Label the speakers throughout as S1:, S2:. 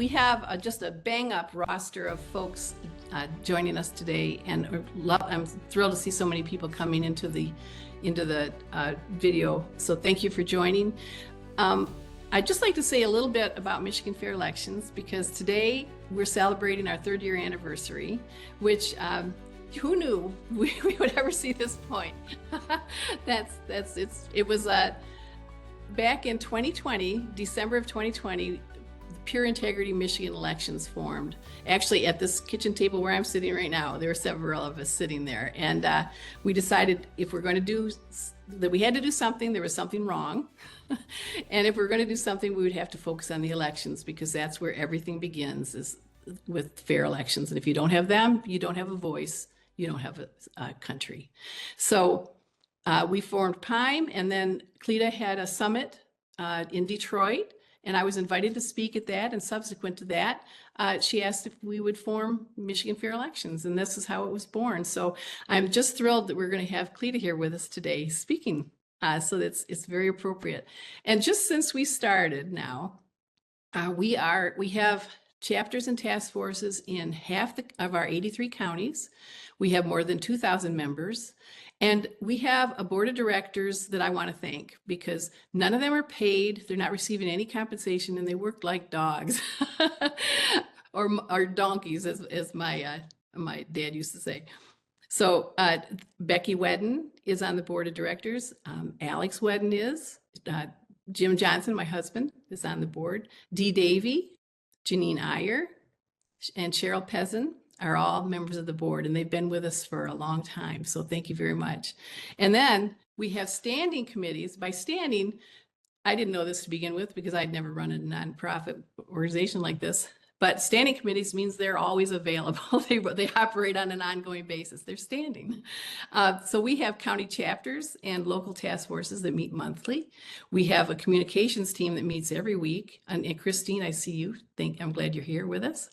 S1: We have just a bang-up roster of folks joining us today, and I'm thrilled to see so many people coming into the video. So thank you for joining. I'd just like to say a little bit about Michigan Fair Elections, because today we're celebrating our 3rd year anniversary, which who knew we would ever see this point? It was back in 2020, December of 2020, Pure Integrity Michigan Elections formed. Actually, at this kitchen table where I'm sitting right now, there were several of us sitting there, and we decided if we're going to do that, we had to do something. There was something wrong, and if we're going to do something, we would have to focus on the elections, because that's where everything begins, is with fair elections. And if you don't have them, you don't have a voice. You don't have a country. So we formed PIME, and then Cleta had a summit in Detroit, and I was invited to speak at that. And subsequent to that, she asked if we would form Michigan Fair Elections, and this is how it was born. So I'm just thrilled that we're going to have Cleta here with us today speaking. So it's very appropriate. And just since we started now, we have chapters and task forces in half of our 83 counties. We have more than 2,000 members. And we have a board of directors that I want to thank, because none of them are paid. They're not receiving any compensation, and they work like dogs or donkeys, as my dad used to say. So Becky Wedden is on the board of directors. Alex Wedden is. Jim Johnson, my husband, is on the board. Dee Davey, Janine Iyer, and Cheryl Pezzin are all members of the board, and they've been with us for a long time. So thank you very much. And then we have standing committees. By standing, I didn't know this to begin with, because I'd never run a nonprofit organization like this. But standing committees means they're always available. They operate on an ongoing basis. They're standing. So we have county chapters and local task forces that meet monthly. We have a communications team that meets every week. And Kristine, I see you. I'm glad you're here with us.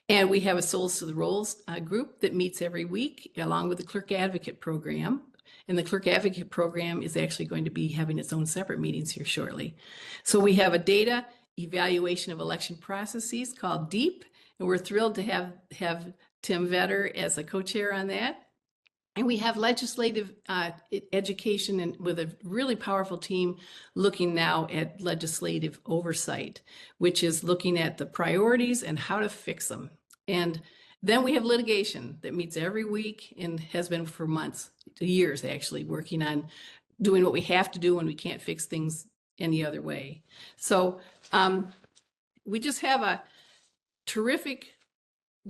S1: And we have a Souls to the Rolls group that meets every week, along with the Clerk Advocate program. And the Clerk Advocate program is actually going to be having its own separate meetings here shortly. So we have a data evaluation of election processes called DEEP, and we're thrilled to have Tim Vetter as a co-chair on that. And we have legislative education, and with a really powerful team looking now at legislative oversight, which is looking at the priorities and how to fix them. And then we have litigation that meets every week and has been for months, years actually, working on doing what we have to do when we can't fix things any other way. So we just have a terrific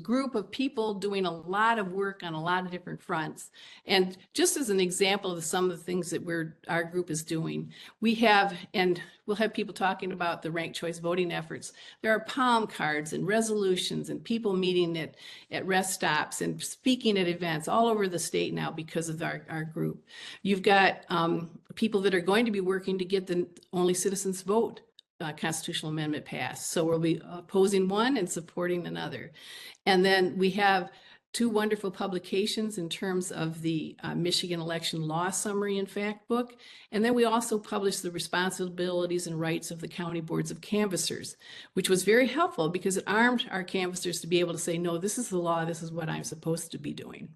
S1: group of people doing a lot of work on a lot of different fronts. And just as an example of some of the things that our group is doing, we have, and we'll have people talking about the ranked choice voting efforts. There are palm cards and resolutions and people meeting at rest stops and speaking at events all over the state now because of our group. You've got people that are going to be working to get the Only Citizens Vote constitutional amendment passed. So we'll be opposing one and supporting another. And then we have 2 wonderful publications in terms of the Michigan Election Law Summary and Fact Book. And then we also published the responsibilities and rights of the county boards of canvassers, which was very helpful because it armed our canvassers to be able to say, no, this is the law, this is what I'm supposed to be doing.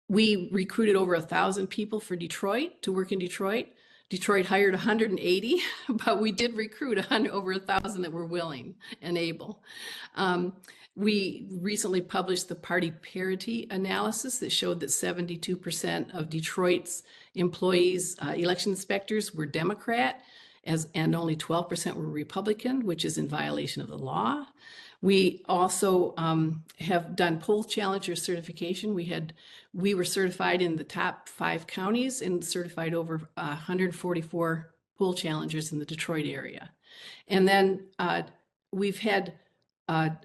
S1: We recruited over 1,000 people for Detroit to work in Detroit. Detroit hired 180, but we did recruit over 1,000 that were willing and able. We recently published the party parity analysis that showed that 72% of Detroit's employees, election inspectors, were Democrat, and only 12% were Republican, which is in violation of the law. We also have done poll challenger certification. We were certified in the top 5 counties and certified over 144 poll challengers in the Detroit area. And then we've had a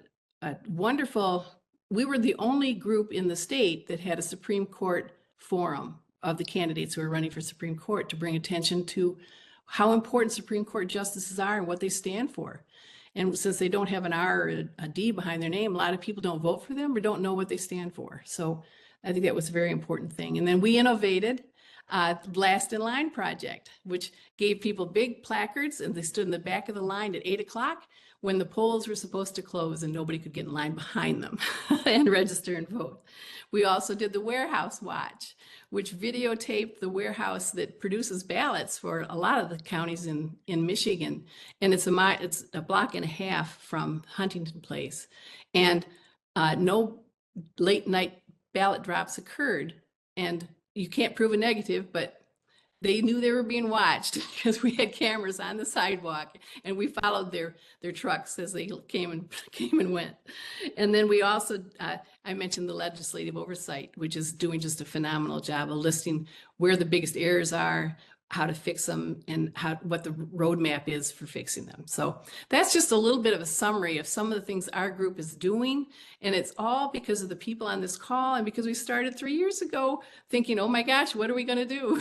S1: wonderful, we were the only group in the state that had a Supreme Court forum of the candidates who are running for Supreme Court to bring attention to how important Supreme Court justices are and what they stand for. And since they don't have an R or a D behind their name, a lot of people don't vote for them or don't know what they stand for. So I think that was a very important thing. And then we innovated Last in Line project, which gave people big placards and they stood in the back of the line at 8 o'clock when the polls were supposed to close and nobody could get in line behind them and register and vote. We also did the warehouse watch, which videotaped the warehouse that produces ballots for a lot of the counties in Michigan. And it's a block and a half from Huntington Place. And no late night ballot drops occurred. And you can't prove a negative, but they knew they were being watched because we had cameras on the sidewalk and we followed their trucks as they came and went. And then we also, I mentioned the legislative oversight, which is doing just a phenomenal job of listing where the biggest errors are, how to fix them, and what the roadmap is for fixing them. So that's just a little bit of a summary of some of the things our group is doing. And it's all because of the people on this call and because we started 3 years ago thinking, oh my gosh, what are we going to do?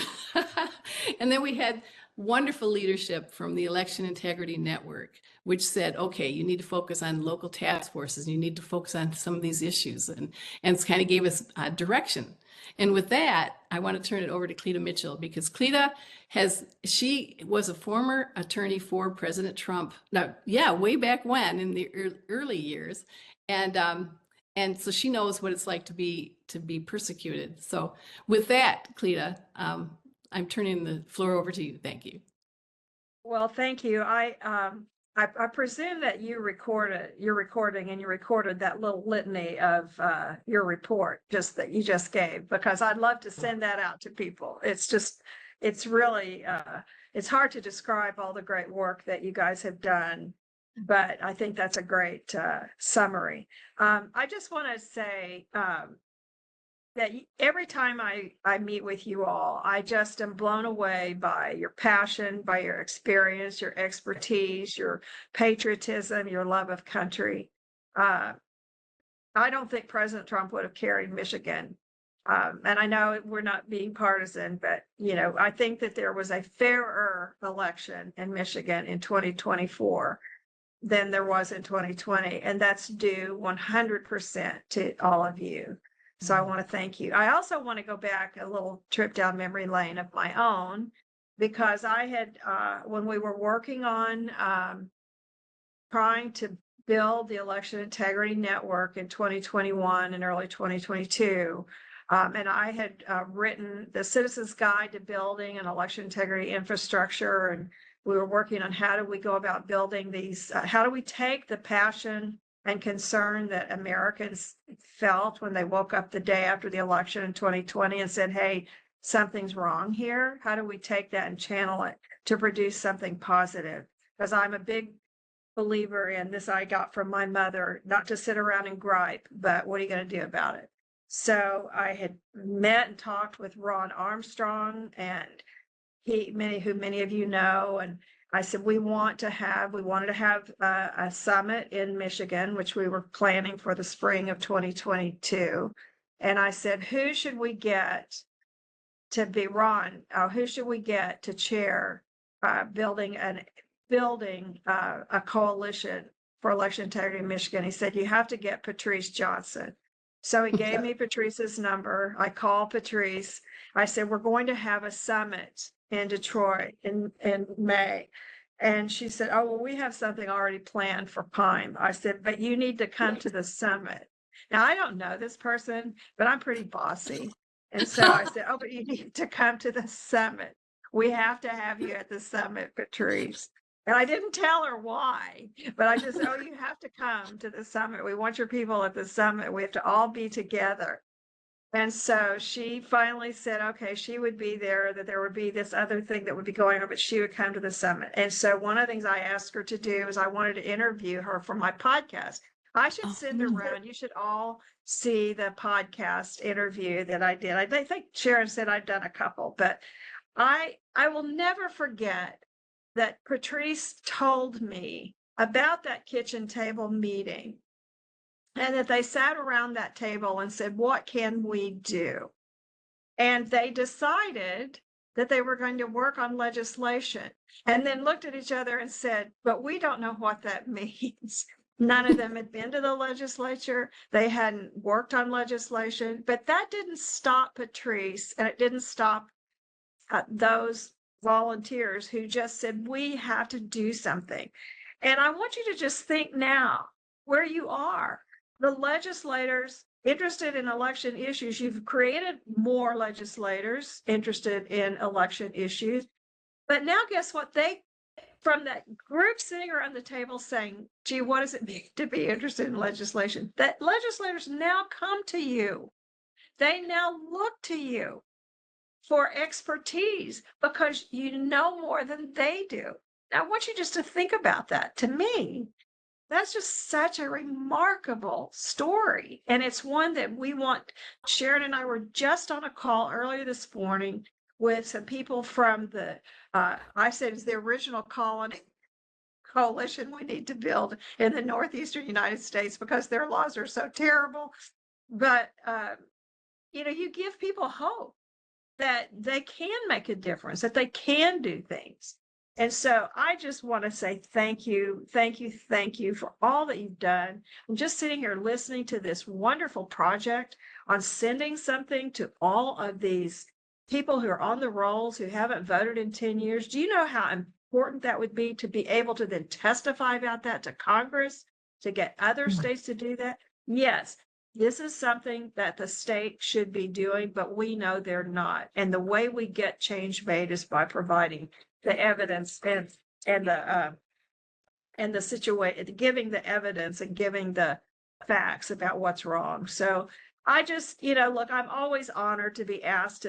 S1: And then we had wonderful leadership from the Election Integrity Network, which said, okay, you need to focus on local task forces. You need to focus on some of these issues, and it's kind of gave us direction. And with that, I want to turn it over to Cleta Mitchell, because Cleta she was a former attorney for President Trump. Now, yeah, way back when in the early years. And so she knows what it's like to be persecuted. So with that, Cleta, I'm turning the floor over to you. Thank you.
S2: Well, thank you. I presume that you're recording and you recorded that little litany of your report that you just gave, because I'd love to send that out to people. It's really, it's hard to describe all the great work that you guys have done, but I think that's a great summary. I just want to say that every time I meet with you all, I just am blown away by your passion, by your experience, your expertise, your patriotism, your love of country. I don't think President Trump would have carried Michigan. And I know we're not being partisan, but, I think that there was a fairer election in Michigan in 2024 than there was in 2020. And that's due 100% to all of you. So I want to thank you. I also want to go back a little trip down memory lane of my own, because I had, when we were working on trying to build the Election Integrity Network in 2021 and early 2022, and I had written the Citizens Guide to Building an Election Integrity Infrastructure, and we were working on how do we go about building these, how do we take the passion and concern that Americans felt when they woke up the day after the election in 2020 and said, hey, something's wrong here. How do we take that and channel it to produce something positive? Because I'm a big believer in this. I got from my mother, not to sit around and gripe, but what are you going to do about it? So I had met and talked with Ron Armstrong, and many of you know, and I said, we wanted to have a summit in Michigan, which we were planning for the spring of 2022. And I said, who should we get to be Ron? Who should we get to chair building a coalition for election integrity in Michigan? He said, you have to get Patrice Johnson. So he gave me Patrice's number. I called Patrice. I said, we're going to have a summit in Detroit in May. And she said, oh, well, we have something already planned for PIME. I said, but you need to come to the summit. Now, I don't know this person, but I'm pretty bossy. And so I said, oh, but you need to come to the summit. We have to have you at the summit, Patrice. And I didn't tell her why, but I just, oh, you have to come to the summit. We want your people at the summit. We have to all be together. And so she finally said, okay, she would be there, that there would be this other thing that would be going on, but she would come to the summit. And so one of the things I asked her to do is I wanted to interview her for my podcast. I should send around. You should all see the podcast interview that I did. I think Sharon said I'd done a couple, but I will never forget that Patrice told me about that kitchen table meeting, and that they sat around that table and said, what can we do? And they decided that they were going to work on legislation, and then looked at each other and said, but we don't know what that means. None of them had been to the legislature. They hadn't worked on legislation, but that didn't stop Patrice, and it didn't stop those volunteers who just said, we have to do something. And I want you to just think now where you are. The legislators interested in election issues, you've created more legislators interested in election issues. But now guess what? They, from that group sitting around the table saying, gee, what does it mean to be interested in legislation? That legislators now come to you. They now look to you for expertise because you know more than they do. I want you just to think about that. To me, that's just such a remarkable story. And it's one that we want. Sharon and I were just on a call earlier this morning with some people from the, I said it's the original colony coalition we need to build in the Northeastern United States because their laws are so terrible. But, you give people hope that they can make a difference, that they can do things. And so I just want to say thank you, thank you, thank you for all that you've done. I'm just sitting here listening to this wonderful project on sending something to all of these people who are on the rolls who haven't voted in 10 years. Do you know how important that would be to be able to then testify about that to Congress, to get other states to do that? Yes, this is something that the state should be doing, but we know they're not. And the way we get change made is by providing the evidence and the situation, giving the evidence and giving the facts about what's wrong. So I just, look, I'm always honored to be asked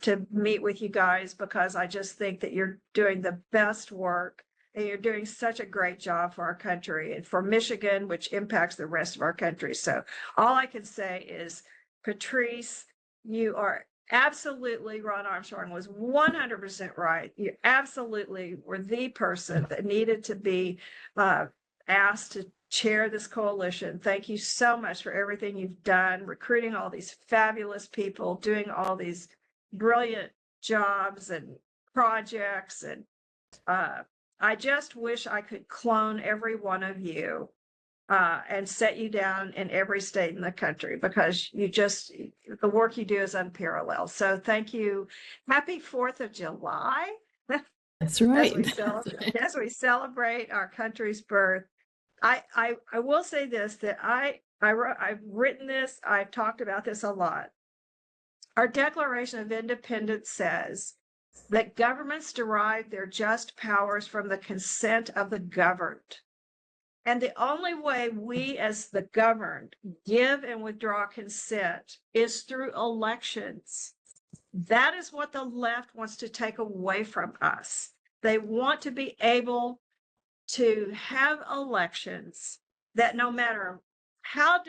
S2: to meet with you guys because I just think that you're doing the best work and you're doing such a great job for our country and for Michigan, which impacts the rest of our country. So all I can say is, Patrice, you are absolutely, Ron Armstrong was 100% right. You absolutely were the person that needed to be asked to chair this coalition. Thank you so much for everything you've done, recruiting all these fabulous people, doing all these brilliant jobs and projects. And I just wish I could clone every one of you and set you down in every state in the country because the work you do is unparalleled. So thank you. Happy 4th of July.
S1: That's right.
S2: As we celebrate our country's birth. I will say this, that I've written this, I've talked about this a lot. Our Declaration of Independence says that governments derive their just powers from the consent of the governed. And the only way we as the governed give and withdraw consent is through elections. That is what the left wants to take away from us. They want to be able to have elections that no matter how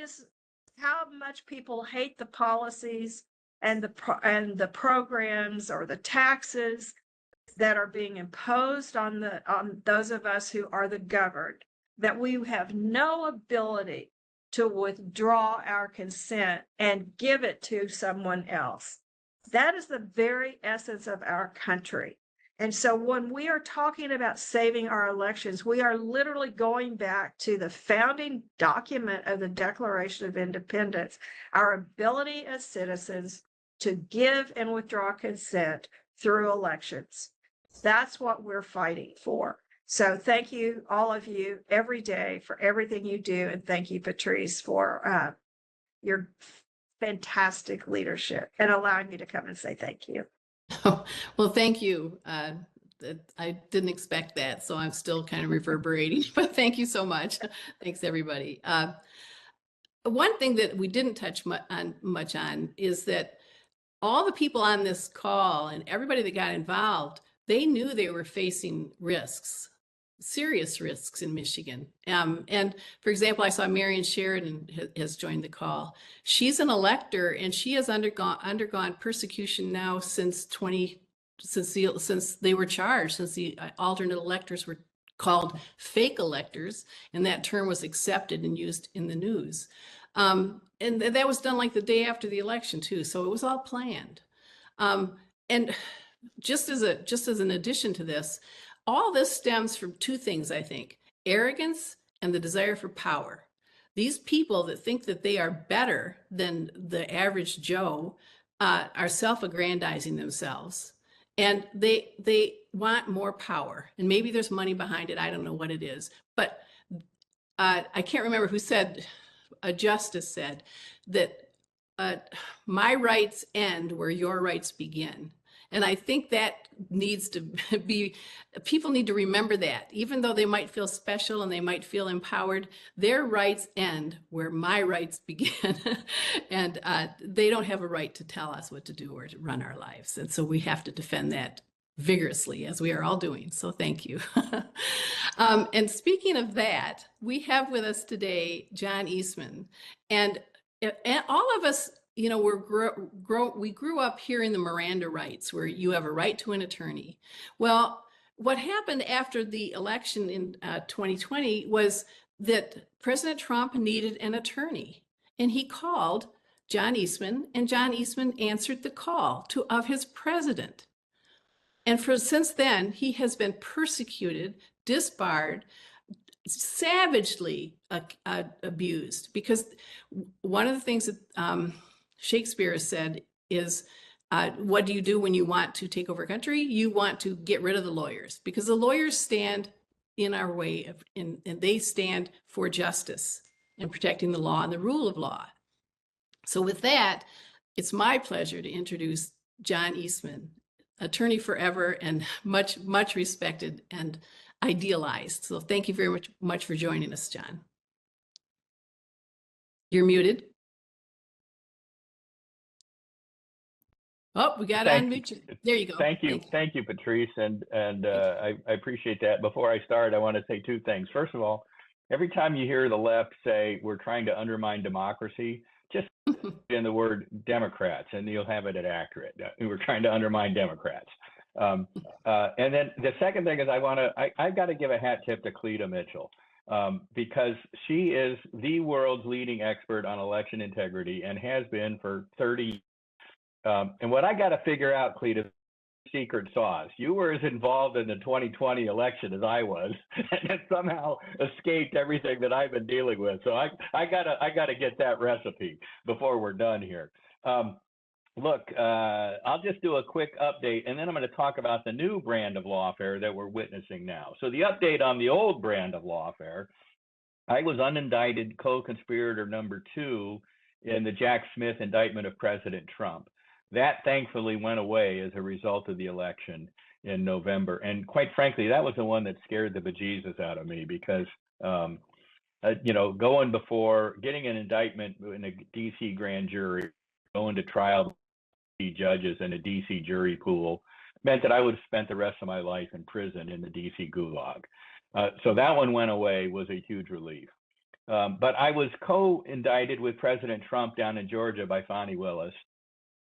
S2: much people hate the policies and the programs or the taxes that are being imposed on those of us who are the governed, that we have no ability to withdraw our consent and give it to someone else. That is the very essence of our country. And so when we are talking about saving our elections, we are literally going back to the founding document of the Declaration of Independence, our ability as citizens to give and withdraw consent through elections. That's what we're fighting for. So thank you, all of you, every day for everything you do. And thank you, Patrice, for your fantastic leadership and allowing me to come and say thank you.
S1: Oh, well, thank you. I didn't expect that, so I'm still kind of reverberating, but thank you so much. Thanks, everybody. One thing that we didn't touch much on is that all the people on this call and everybody that got involved, they knew they were facing risks, serious risks in Michigan. And for example, I saw Marion Sheridan has joined the call. She's an elector and she has undergone persecution now since they were charged, since the alternate electors were called fake electors, and that term was accepted and used in the news. And that was done like the day after the election too, so it was all planned. And just as an addition to this, all this stems from two things, I think: arrogance and the desire for power. These people that think that they are better than the average Joe are self-aggrandizing themselves. And they want more power, and maybe there's money behind it. I don't know what it is, but I can't remember who said, a justice said that my rights end where your rights begin. And I think that needs to be, people need to remember that, even though they might feel special and they might feel empowered, their rights end where my rights begin. And they don't have a right to tell us what to do or to run our lives. And so we have to defend that vigorously, as we are all doing. So thank you. And speaking of that, we have with us today John Eastman. And all of us, you know, we grew up hearing the Miranda rights, where you have a right to an attorney. Well, what happened after the election in 2020 was that President Trump needed an attorney, and he called John Eastman, and John Eastman answered the call of his president. And since then, he has been persecuted, disbarred, savagely abused, because one of the things that Shakespeare has said is, what do you do when you want to take over a country? You want to get rid of the lawyers, because the lawyers stand in our way and they stand for justice and protecting the law and the rule of law. So with that, it's my pleasure to introduce John Eastman, attorney forever and much, much respected and idealized. So thank you very much for joining us, John. You're muted. Oh, we got to unmute you. There you go.
S3: Thank you, Patrice, and I appreciate that. Before I start, I want to say two things. First of all, every time you hear the left say we're trying to undermine democracy, just in the word Democrats, and you'll have it accurate. We're trying to undermine Democrats. And then the second thing is I've got to give a hat tip to Cleta Mitchell, because she is the world's leading expert on election integrity and has been for 30 years. And what I got to figure out, Cleta, secret sauce. You were as involved in the 2020 election as I was, and somehow escaped everything that I've been dealing with. So I gotta get that recipe before we're done here. Look, I'll just do a quick update, and then I'm going to talk about the new brand of lawfare that we're witnessing now. So the update on the old brand of lawfare: I was unindicted co-conspirator number 2 in the Jack Smith indictment of President Trump. That thankfully went away as a result of the election in November. And quite frankly, that was the one that scared the bejesus out of me, because, you know, going before getting an indictment in a DC grand jury, going to trial judges in a DC jury pool meant that I would have spent the rest of my life in prison in the DC gulag. So that one went away, was a huge relief. But I was co-indicted with President Trump down in Georgia by Fani Willis.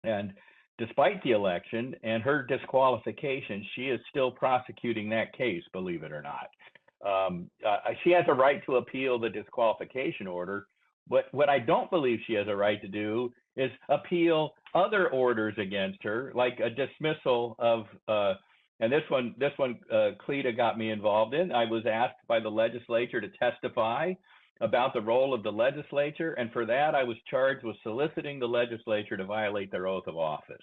S3: And despite the election and her disqualification, she is still prosecuting that case, believe it or not. She has a right to appeal the disqualification order, but what I don't believe she has a right to do is appeal other orders against her, like a dismissal of, and this one, Cleta got me involved in. I was asked by the legislature to testify about the role of the legislature, and for that I was charged with soliciting the legislature to violate their oath of office.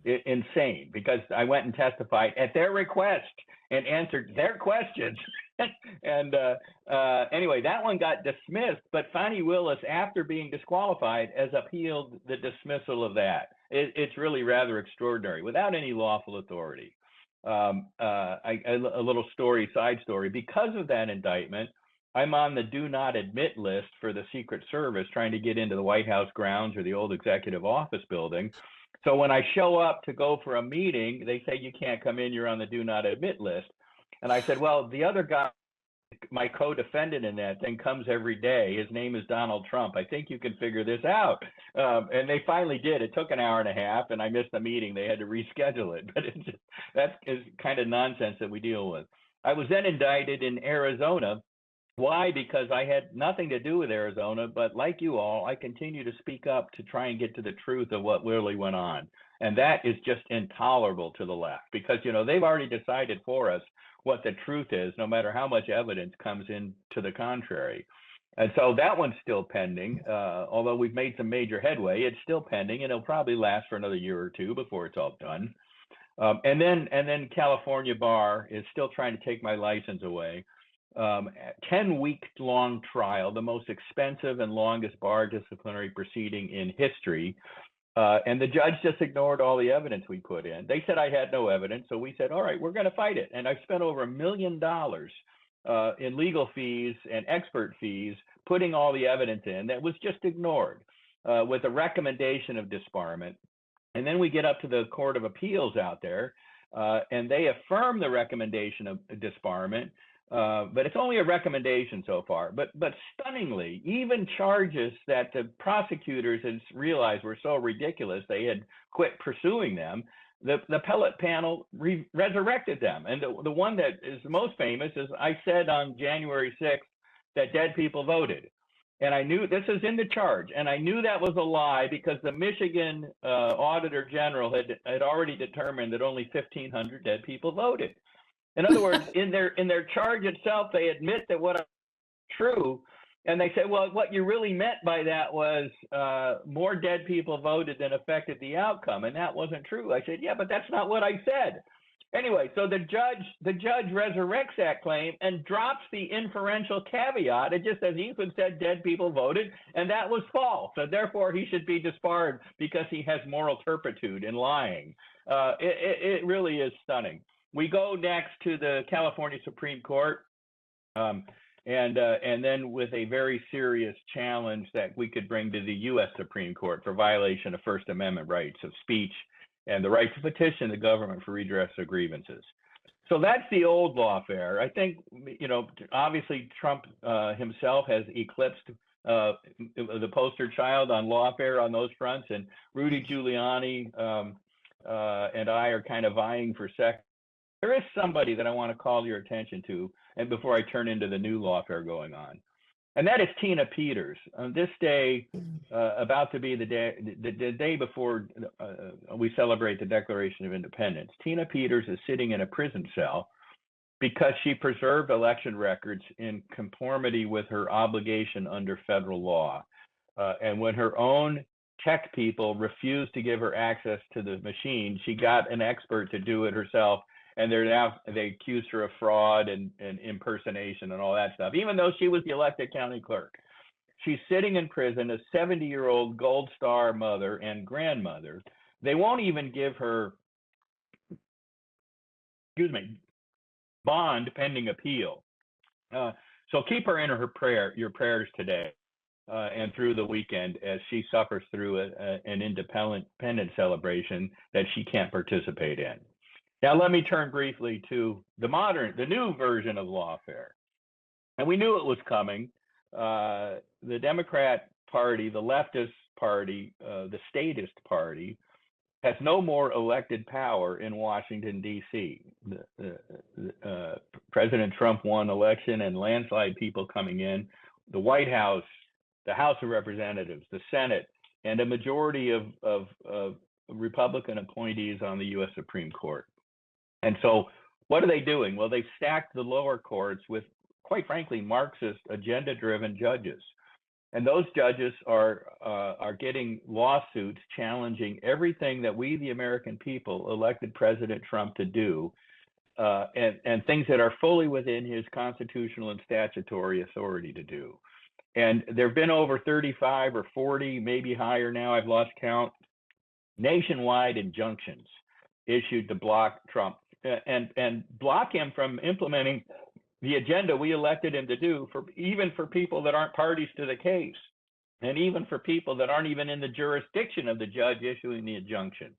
S3: Insane, because I went and testified at their request and answered their questions. And anyway, that one got dismissed, but Fani Willis, after being disqualified, has appealed the dismissal of that. It's really rather extraordinary, without any lawful authority. A little side story, because of that indictment, I'm on the do not admit list for the Secret Service trying to get into the White House grounds or the old executive office building. So when I show up to go for a meeting, they say, you can't come in, you're on the do not admit list. And I said, well, the other guy, my co-defendant in that thing, comes every day. His name is Donald Trump. I think you can figure this out. And they finally did. It took an hour and a half, and I missed the meeting. They had to reschedule it. But that is kind of nonsense that we deal with. I was then indicted in Arizona. Why? Because I had nothing to do with Arizona, but like you all, I continue to speak up to try and get to the truth of what really went on. And that is just intolerable to the left, because, you know, they've already decided for us what the truth is, no matter how much evidence comes in to the contrary. And so that one's still pending. Although we've made some major headway, it's still pending, and it'll probably last for another year or two before it's all done. And then California Bar is still trying to take my license away. 10-week-long trial, the most expensive and longest bar disciplinary proceeding in history. And the judge just ignored all the evidence we put in. They said I had no evidence, so we said, all right, we're going to fight it. And I spent over $1 million in legal fees and expert fees, putting all the evidence in that was just ignored with a recommendation of disbarment. And then we get up to the Court of Appeals out there, and they affirm the recommendation of disbarment, but it's only a recommendation so far. But stunningly, even charges that the prosecutors had realized were so ridiculous they had quit pursuing them, the appellate panel resurrected them. And the one that is most famous is I said on January 6th that dead people voted. And I knew this is in the charge, and I knew that was a lie because the Michigan Auditor General had already determined that only 1,500 dead people voted. In other words, in their charge itself, they admit that what is true, and they say, well, what you really meant by that was more dead people voted than affected the outcome, and that wasn't true. I said, yeah, but that's not what I said. Anyway, so the judge resurrects that claim and drops the inferential caveat. It just says Eastman said dead people voted, and that was false. So therefore, he should be disbarred because he has moral turpitude in lying. It really is stunning. We go next to the California Supreme Court, and then with a very serious challenge that we could bring to the U.S. Supreme Court for violation of First Amendment rights of speech and the right to petition the government for redress of grievances. So that's the old lawfare. I think, obviously Trump himself has eclipsed the poster child on lawfare on those fronts, and Rudy Giuliani and I are kind of vying for second. There is somebody that I want to call your attention to, and before I turn into the new lawfare going on, and that is Tina Peters. On this day, about to be the day before we celebrate the Declaration of Independence, Tina Peters is sitting in a prison cell because she preserved election records in conformity with her obligation under federal law. And when her own tech people refused to give her access to the machine, she got an expert to do it herself. And they accused her of fraud and impersonation and all that stuff, even though she was the elected county clerk. She's sitting in prison, a 70-year-old Gold Star mother and grandmother. They won't even give her, bond pending appeal. So keep her in your prayers today and through the weekend as she suffers through an independent celebration that she can't participate in. Now, let me turn briefly to the new version of lawfare. And we knew it was coming. The Democrat Party, the leftist party, the statist party, has no more elected power in Washington, D.C. President Trump won election and landslide people coming in. The White House, the House of Representatives, the Senate, and a majority of Republican appointees on the U.S. Supreme Court. And so what are they doing? Well, they've stacked the lower courts with, quite frankly, Marxist agenda-driven judges. And those judges are getting lawsuits challenging everything that we, the American people, elected President Trump to do, and things that are fully within his constitutional and statutory authority to do. And there have been over 35 or 40, maybe higher now, I've lost count, nationwide injunctions issued to block Trump and block him from implementing the agenda we elected him to do, even for people that aren't parties to the case, and even for people that aren't even in the jurisdiction of the judge issuing the injunction.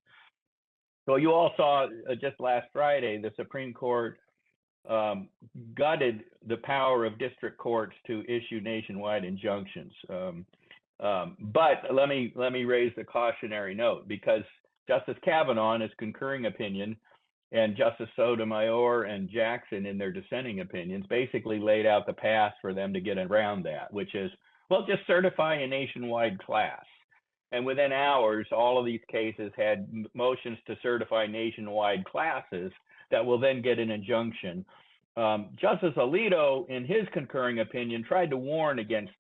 S3: So you all saw just last Friday, the Supreme Court gutted the power of district courts to issue nationwide injunctions. But let me raise the cautionary note, because Justice Kavanaugh in his concurring opinion and Justice Sotomayor and Jackson in their dissenting opinions basically laid out the path for them to get around that, which is, well, just certify a nationwide class. And within hours, all of these cases had motions to certify nationwide classes that will then get an injunction. Justice Alito, in his concurring opinion, tried to warn against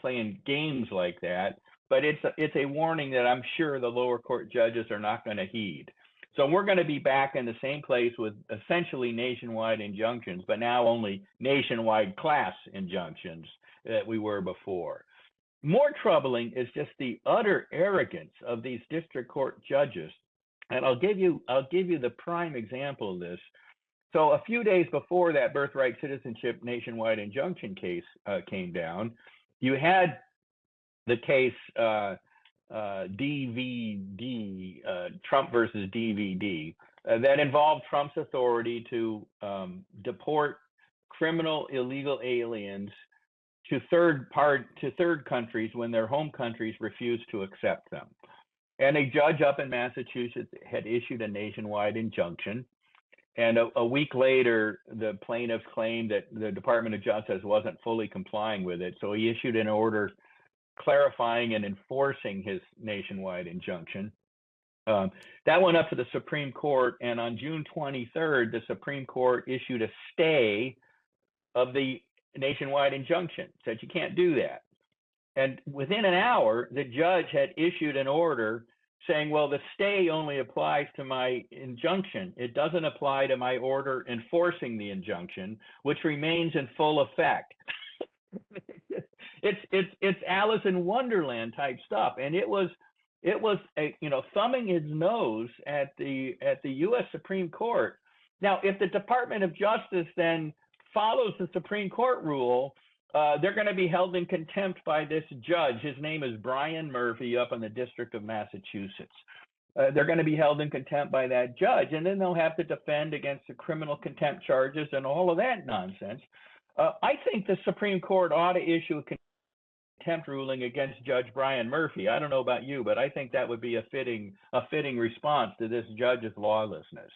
S3: playing games like that, but it's a warning that I'm sure the lower court judges are not going to heed. So we're going to be back in the same place with essentially nationwide injunctions, but now only nationwide class injunctions that we were before. More troubling is just the utter arrogance of these district court judges. And I'll give you the prime example of this. So a few days before that birthright citizenship nationwide injunction case came down, you had the case DVD, Trump versus DVD, that involved Trump's authority to deport criminal illegal aliens to third countries when their home countries refused to accept them. And a judge up in Massachusetts had issued a nationwide injunction. And a week later, the plaintiffs claimed that the Department of Justice wasn't fully complying with it. So he issued an order clarifying and enforcing his nationwide injunction. That went up to the Supreme Court. And on June 23rd, the Supreme Court issued a stay of the nationwide injunction, said you can't do that. And within an hour, the judge had issued an order saying, well, the stay only applies to my injunction. It doesn't apply to my order enforcing the injunction, which remains in full effect. It's Alice in Wonderland type stuff. And it was a, thumbing his nose at the U.S. Supreme Court. Now, if the Department of Justice then follows the Supreme Court rule, they're going to be held in contempt by this judge. His name is Brian Murphy up in the District of Massachusetts. They're going to be held in contempt by that judge, and then they'll have to defend against the criminal contempt charges and all of that nonsense. I think the Supreme Court ought to issue a contempt ruling against Judge Brian Murphy. I don't know about you, but I think that would be a fitting response to this judge's lawlessness.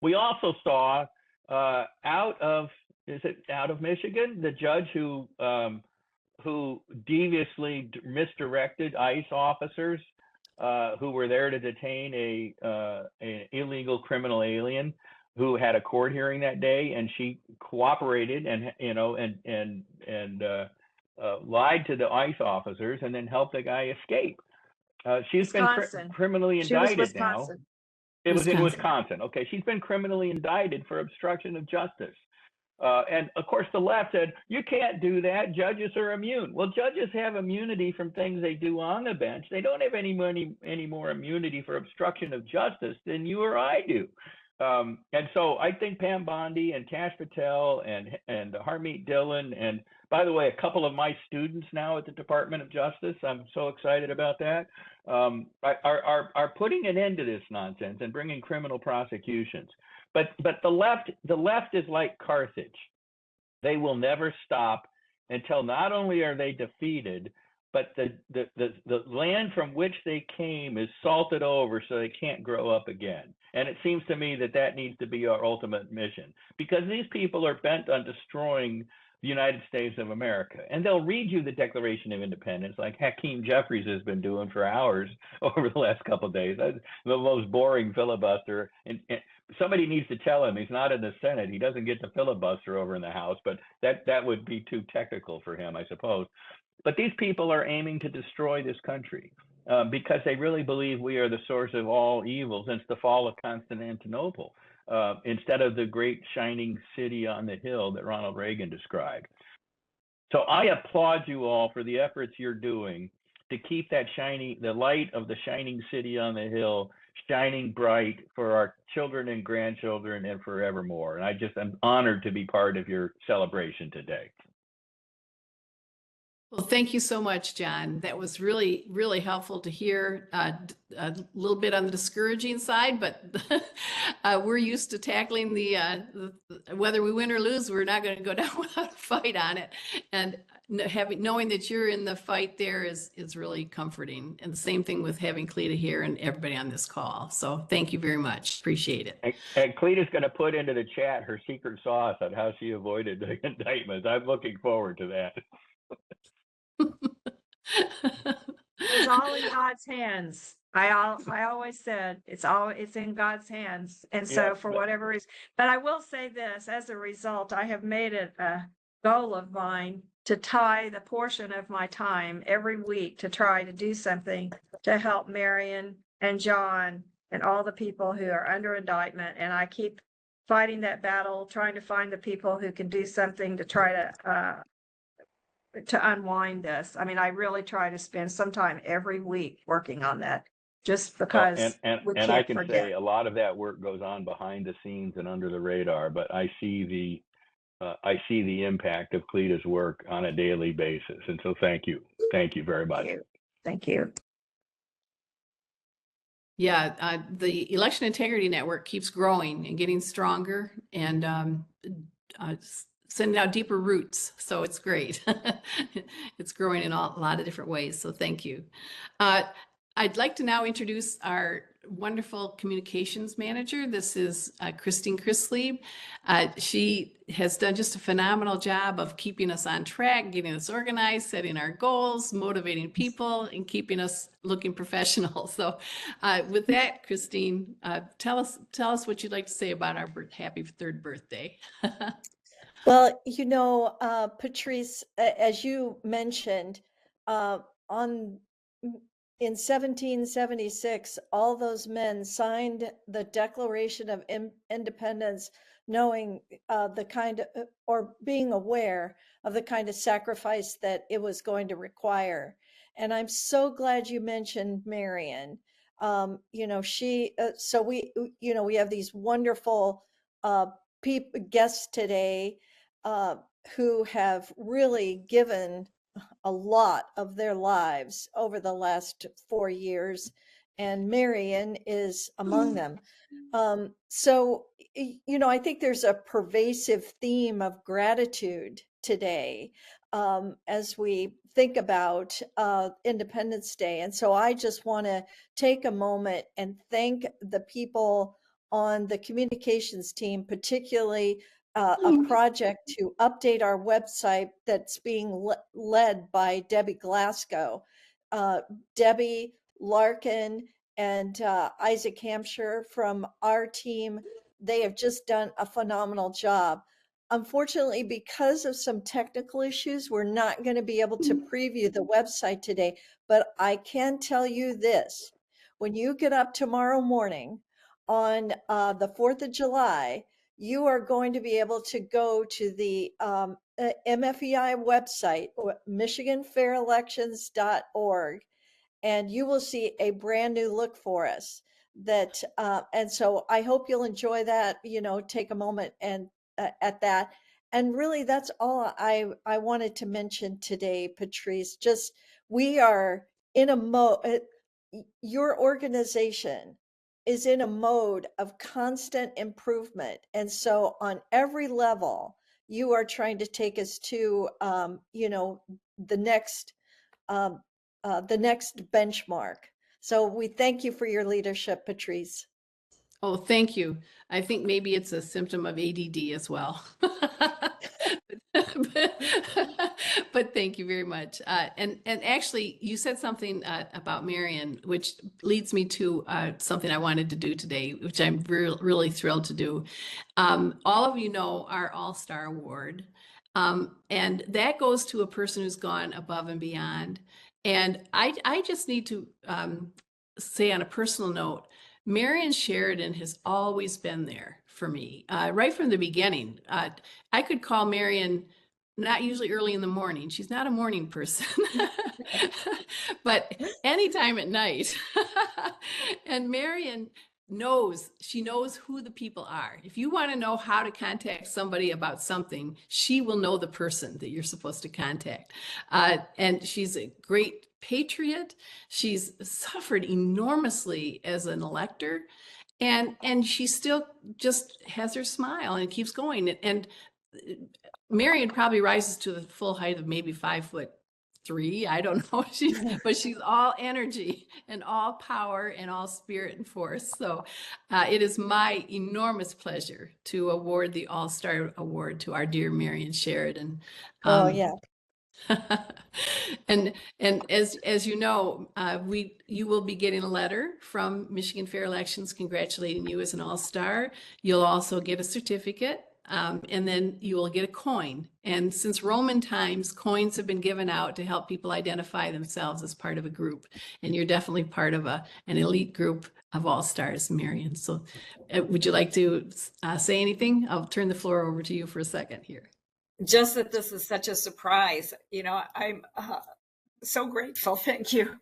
S3: We also saw out of Michigan, the judge who deviously misdirected ICE officers who were there to detain an illegal criminal alien who had a court hearing that day, and she cooperated and lied to the ICE officers and then helped the guy escape. She's been criminally indicted now. It was in Wisconsin. Okay, she's been criminally indicted for obstruction of justice. And of course, the left said, you can't do that. Judges are immune. Well, judges have immunity from things they do on the bench. They don't have any more immunity for obstruction of justice than you or I do. And so I think Pam Bondi and Kash Patel and Harmeet Dillon, and by the way, a couple of my students now at the Department of Justice, I'm so excited about that, are putting an end to this nonsense and bringing criminal prosecutions. But the left is like Carthage. They will never stop until not only are they defeated, but the land from which they came is salted over so they can't grow up again. And it seems to me that needs to be our ultimate mission, because these people are bent on destroying the United States of America. And they'll read you the Declaration of Independence like Hakeem Jeffries has been doing for hours over the last couple of days. That's the most boring filibuster. And somebody needs to tell him he's not in the Senate. He doesn't get to filibuster over in the House, but that would be too technical for him, I suppose. But these people are aiming to destroy this country because they really believe we are the source of all evil since the fall of Constantinople, instead of the great shining city on the hill that Ronald Reagan described. So I applaud you all for the efforts you're doing to keep that the light of the shining city on the hill shining bright for our children and grandchildren and forevermore. And I'm honored to be part of your celebration today.
S1: Well, thank you so much, John. That was really, really helpful to hear. A little bit on the discouraging side, but we're used to tackling whether we win or lose, we're not going to go down without a fight on it. And knowing that you're in the fight there is really comforting. And the same thing with having Cleta here and everybody on this call. So thank you very much. Appreciate it.
S3: And Cleta's going to put into the chat her secret sauce on how she avoided the indictments. I'm looking forward to that.
S2: It's all in God's hands. I always said it's in God's hands. And so for whatever reason, but I will say this, as a result, I have made it a goal of mine to tie the portion of my time every week to try to do something to help Marion and John and all the people who are under indictment. And I keep fighting that battle, trying to find the people who can do something to try to unwind this. I mean, I really try to spend some time every week working on that, just
S3: Well,
S2: because we
S3: and I
S2: can't
S3: can
S2: forget.
S3: say a lot of that work goes on behind the scenes and under the radar, but I see the impact of Cleta's work on a daily basis. And so thank you very much.
S2: Thank you.
S1: Yeah, the Election Integrity Network keeps growing and getting stronger and sending out deeper roots. So it's great. It's growing in a lot of different ways. So thank you. I'd like to now introduce our wonderful communications manager. This is Kristine Christlieb. She has done just a phenomenal job of keeping us on track, getting us organized, setting our goals, motivating people, and keeping us looking professional. So with that, Kristine, tell us what you'd like to say about our happy third birthday.
S4: Well, Patrice, as you mentioned, in 1776, all those men signed the Declaration of Independence, knowing or being aware of the kind of sacrifice that it was going to require. And I'm so glad you mentioned Marion. So we have these wonderful guests today who have really given a lot of their lives over the last 4 years, and Marion is among them. I think there's a pervasive theme of gratitude today as we think about Independence Day. And so I just want to take a moment and thank the people on the communications team, particularly a project to update our website that's being led by Debbie Glasgow. Debbie, Larkin, and Isaac Hampshire from our team, they have just done a phenomenal job. Unfortunately, because of some technical issues, we're not going to be able to preview the website today, but I can tell you this. When you get up tomorrow morning on the 4th of July, you are going to be able to go to the MFEI website, michiganfairelections.org, and you will see a brand new look for us. And so I hope you'll enjoy that, take a moment and at that. And really, that's all I wanted to mention today, Patrice. Just, we are in a mode, your organization is in a mode of constant improvement. And so on every level, you are trying to take us to, the next benchmark. So we thank you for your leadership, Patrice.
S1: Oh, thank you. I think maybe it's a symptom of ADD as well. But thank you very much. And actually, you said something about Marion, which leads me to something I wanted to do today, which I'm really thrilled to do. All of you know our All-Star Award, and that goes to a person who's gone above and beyond. And I just need to say on a personal note, Marion Sheridan has always been there for me, right from the beginning. I could call Marion, not usually early in the morning. She's not a morning person, but anytime at night. And Marion she knows who the people are. If you want to know how to contact somebody about something, she will know the person that you're supposed to contact. And she's a great patriot. She's suffered enormously as an elector, and she still just has her smile and keeps going. And Marion probably rises to the full height of maybe 5'3". I don't know. But she's all energy and all power and all spirit and force. So it is my enormous pleasure to award the All-Star Award to our dear Marion Sheridan.
S4: Oh, yeah.
S1: And as you know, you will be getting a letter from Michigan Fair Elections congratulating you as an all-star. You'll also get a certificate and then you will get a coin. And since Roman times, coins have been given out to help people identify themselves as part of a group. And you're definitely part of an elite group of all-stars, Marion. So would you like to say anything? I'll turn the floor over to you for a second here.
S5: Just that this is such a surprise. I'm so grateful. Thank you.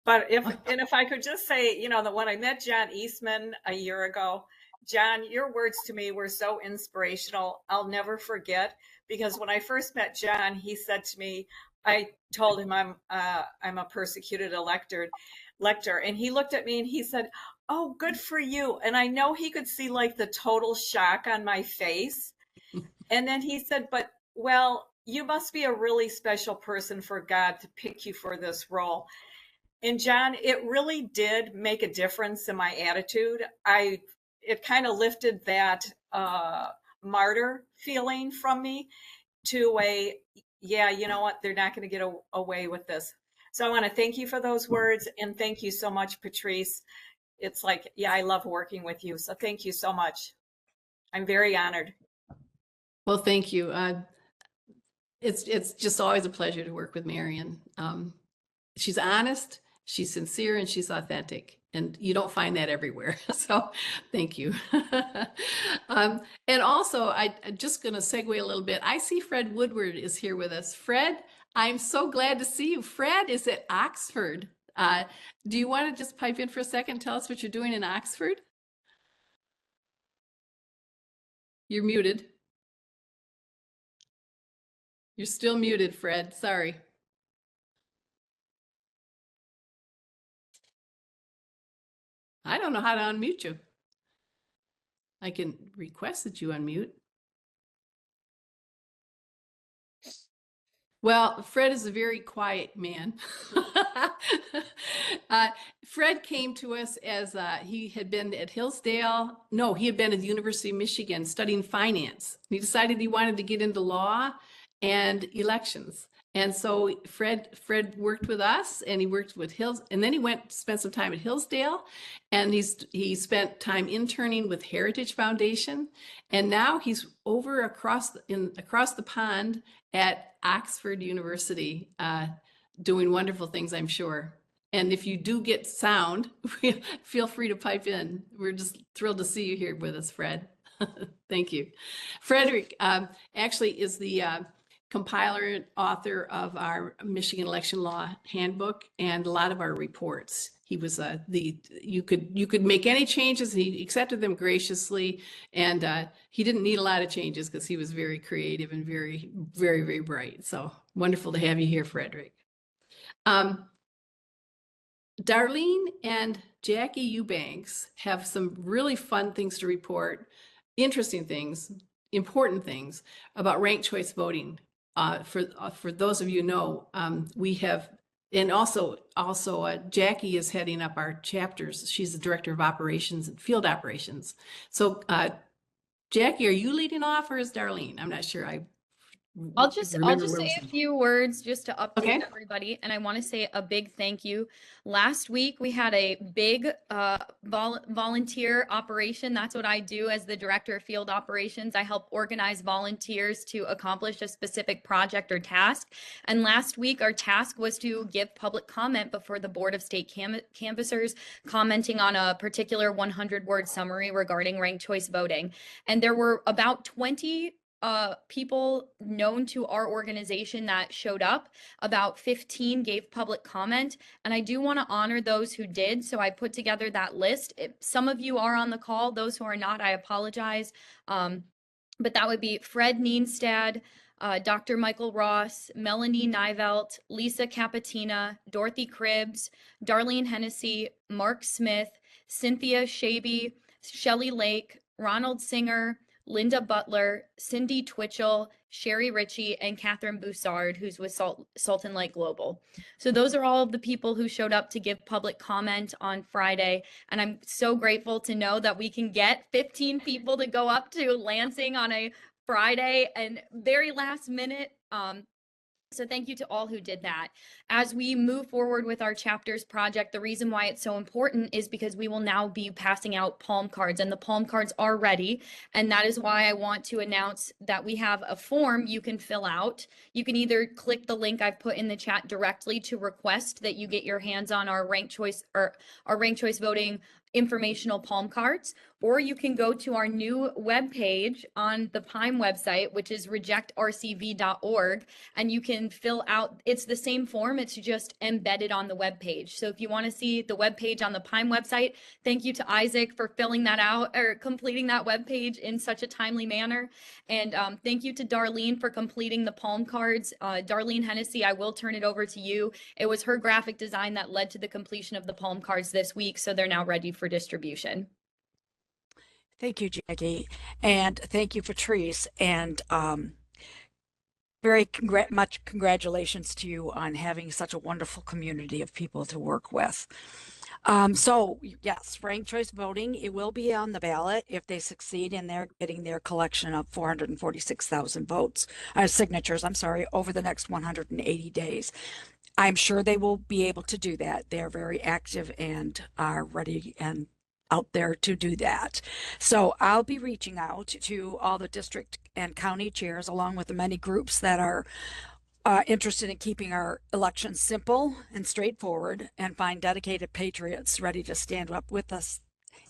S5: But if I could just say, that when I met John Eastman a year ago, John, your words to me were so inspirational. I'll never forget, because when I first met John, he said to me, I told him I'm a persecuted elector, and he looked at me and he said, "Oh, good for you." And I know he could see like the total shock on my face. And then he said, "But well, you must be a really special person for God to pick you for this role." And John, it really did make a difference in my attitude. It kind of lifted that martyr feeling from me to a, yeah, you know what, they're not going to get away with this. So I want to thank you for those words, and thank you so much, Patrice. It's like, yeah, I love working with you. So thank you so much. I'm very honored.
S1: Well, thank you. It's just always a pleasure to work with Marion. She's honest, she's sincere, and she's authentic. And you don't find that everywhere. So thank you. And also, I'm just going to segue a little bit. I see Fred Woodward is here with us. Fred, I'm so glad to see you. Fred is at Oxford. Do you want to just pipe in for a second and tell us what you're doing in Oxford? You're muted. You're still muted, Fred. Sorry. I don't know how to unmute you. I can request that you unmute. Well, Fred is a very quiet man. Fred came to us as he had been at Hillsdale. No, he had been at the University of Michigan studying finance. He decided he wanted to get into law and elections. And so Fred worked with us, and he worked with Hills, and then he spent some time at Hillsdale, and he spent time interning with Heritage Foundation, and now he's over across the pond at Oxford University, doing wonderful things, I'm sure. And if you do get sound, feel free to pipe in. We're just thrilled to see you here with us, Fred. Thank you. Frederick actually is the compiler and author of our Michigan election law handbook and a lot of our reports. He was you could make any changes. He accepted them graciously, and he didn't need a lot of changes because he was very creative and very, very, very bright. So wonderful to have you here, Frederick. Darlene and Jacky Eubanks have some really fun things to report, interesting things, important things about ranked choice voting. For those of you who know, we have, and also Jacky is heading up our chapters. She's the director of operations and field operations. So Jacky, are you leading off, or is Darlene? I'm not sure.
S6: I'll just say a few words just to update everybody. And I want to say a big thank you. Last week, we had a big volunteer operation. That's what I do as the director of field operations. I help organize volunteers to accomplish a specific project or task. And last week, our task was to give public comment before the Board of State Canvassers, commenting on a particular 100-word summary regarding ranked choice voting. And there were about 20 people known to our organization that showed up. About 15 gave public comment, and I do want to honor those who did, so I put together that list. Some of you are on the call. Those who are not, I apologize. But that would be Fred Neenstad, Dr. Michael Ross, Melanie Nivelt, Lisa Capatina, Dorothy Cribbs, Darlene Hennessy, Mark Smith, Cynthia Shaby, Shelley Lake, Ronald Singer, Linda Butler, Cindy Twitchell, Sherry Ritchie, and Catherine Boussard, who's with Sultan Lake Global. So those are all of the people who showed up to give public comment on Friday. And I'm so grateful to know that we can get 15 people to go up to Lansing on a Friday and very last minute. So thank you to all who did that. As we move forward with our chapters project, the reason why it's so important is because we will now be passing out palm cards, and the palm cards are ready. And that is why I want to announce that we have a form you can fill out. You can either click the link I've put in the chat directly to request that you get your hands on our ranked choice or our ranked choice voting informational palm cards, or you can go to our new webpage on the PIME website, which is rejectrcv.org, and you can fill out, it's the same form, it's just embedded on the webpage. So if you want to see the webpage on the PIME website, thank you to Isaac for filling that out or completing that webpage in such a timely manner. And thank you to Darlene for completing the palm cards. Darlene Hennessy, I will turn it over to you. It was her graphic design that led to the completion of the palm cards this week, so they're now ready for distribution.
S7: Thank you, Jacky, and thank you, Patrice, and very much congratulations to you on having such a wonderful community of people to work with. So yes, ranked choice voting, it will be on the ballot if they succeed in their getting their collection of 446,000 votes, signatures, I'm sorry, over the next 180 days. I'm sure they will be able to do that. They're very active and are ready and out there to do that. So I'll be reaching out to all the district and county chairs, along with the many groups that are interested in keeping our elections simple and straightforward, and find dedicated patriots ready to stand up with us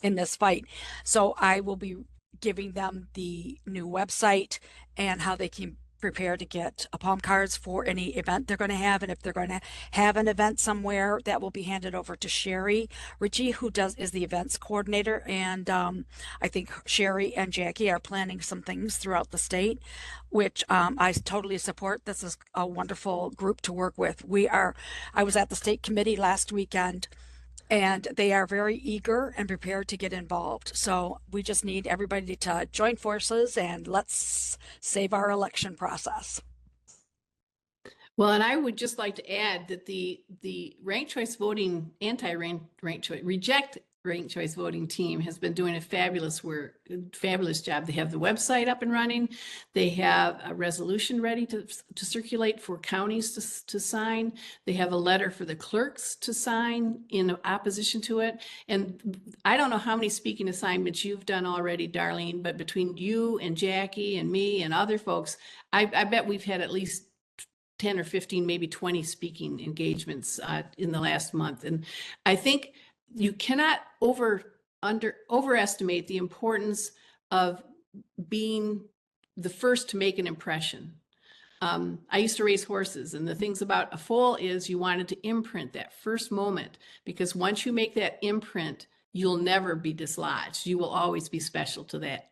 S7: in this fight. So I will be giving them the new website and how they can prepare to get palm cards for any event they're going to have. And if they're going to have an event somewhere, that will be handed over to Sherry Ritchie, who is the events coordinator. And I think Sherry and Jacky are planning some things throughout the state, which I totally support. This is a wonderful group to work with. I was at the state committee last weekend, and they are very eager and prepared to get involved. So we just need everybody to join forces, and let's save our election process.
S1: Well, and I would just like to add that the ranked choice voting, anti-ranked choice, reject ranked choice voting team has been doing a fabulous job. They have the website up and running. They have a resolution ready to circulate for counties to sign. They have a letter for the clerks to sign in opposition to it. And I don't know how many speaking assignments you've done already, Darlene, but between you and Jacky and me and other folks, I bet we've had at least 10 or 15, maybe 20 speaking engagements in the last month. And I think you cannot overestimate the importance of being the first to make an impression. I used to race horses, and the things about a foal is you wanted to imprint that first moment, because once you make that imprint, you'll never be dislodged. You will always be special to that.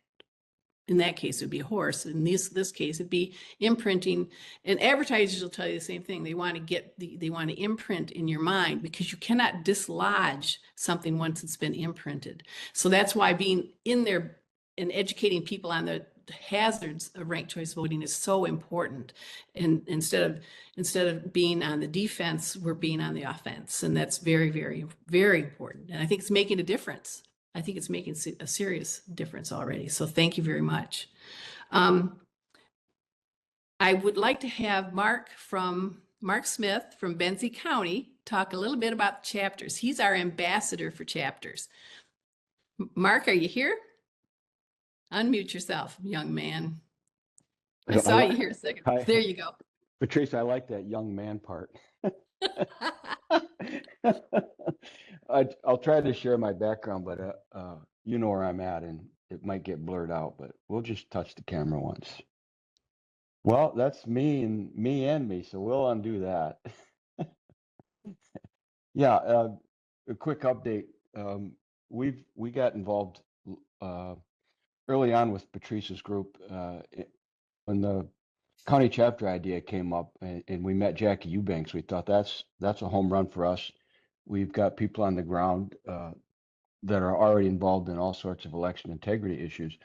S1: In that case, it would be a horse. In this case, it'd be imprinting. And advertisers will tell you the same thing. They want to imprint in your mind, because you cannot dislodge something once it's been imprinted. So that's why being in there and educating people on the hazards of ranked choice voting is so important. And instead of being on the defense, we're being on the offense. And that's very, very, very important. And I think it's making a difference. I think it's making a serious difference already. So thank you very much. I would like to have Mark Smith from Benzie County talk a little bit about the chapters. He's our ambassador for chapters. Mark, are you here? Unmute yourself, young man. I saw you here a second.
S8: Hi.
S1: There you go.
S8: Patrice, I like that young man part. I'll try to share my background, but you know where I'm at, and it might get blurred out, but we'll just touch the camera once. Well, that's me and me, so we'll undo that. Yeah, a quick update. We got involved early on with Patrice's group when the county chapter idea came up, and we met Jacky Eubanks. We thought that's a home run for us. We've got people on the ground that are already involved in all sorts of election integrity issues.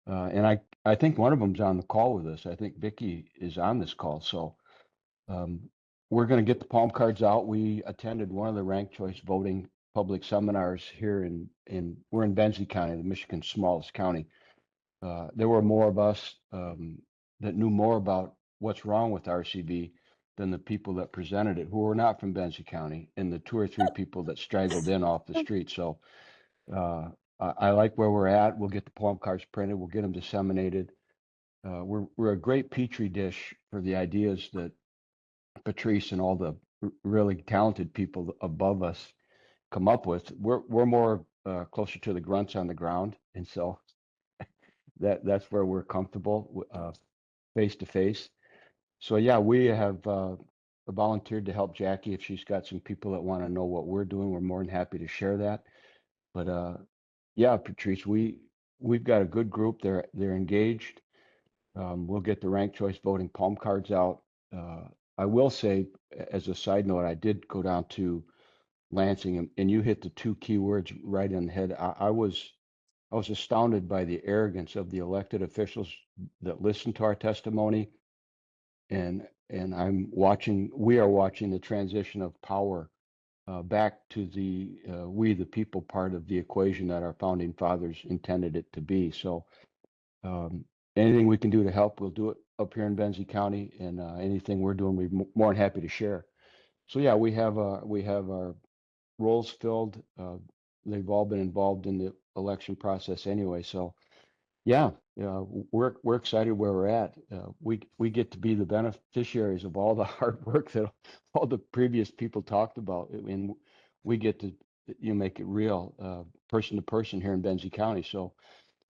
S8: And I think one of them's on the call with us. I think Vicki is on this call. So we're going to get the palm cards out. We attended one of the ranked choice voting public seminars here we're in Benzie County, the Michigan's smallest county. There were more of us that knew more about what's wrong with RCV than the people that presented it, who were not from Benzie County, and the 2 or 3 people that straggled in off the street. So I like where we're at. We'll get the poem cards printed. We'll get them disseminated. We're a great petri dish for the ideas that Patrice and all the really talented people above us come up with. We're more closer to the grunts on the ground, and so that's where we're comfortable face to face. So yeah, we have volunteered to help Jacky if she's got some people that want to know what we're doing. We're more than happy to share that. But yeah, Patrice, we've got a good group. They're engaged. We'll get the ranked choice voting palm cards out. I will say, as a side note, I did go down to Lansing, and you hit the 2 key words right on the head. I was astounded by the arrogance of the elected officials that listened to our testimony, and we are watching the transition of power back to the we the people part of the equation that our founding fathers intended it to be. So anything we can do to help, we'll do it up here in Benzie County, and anything we're doing, we're more than happy to share. So yeah, we have our roles filled. They've all been involved in the election process anyway. So yeah, we're excited where we're at. We get to be the beneficiaries of all the hard work that all the previous people talked about, and we get to make it real, person to person here in Benzie County. So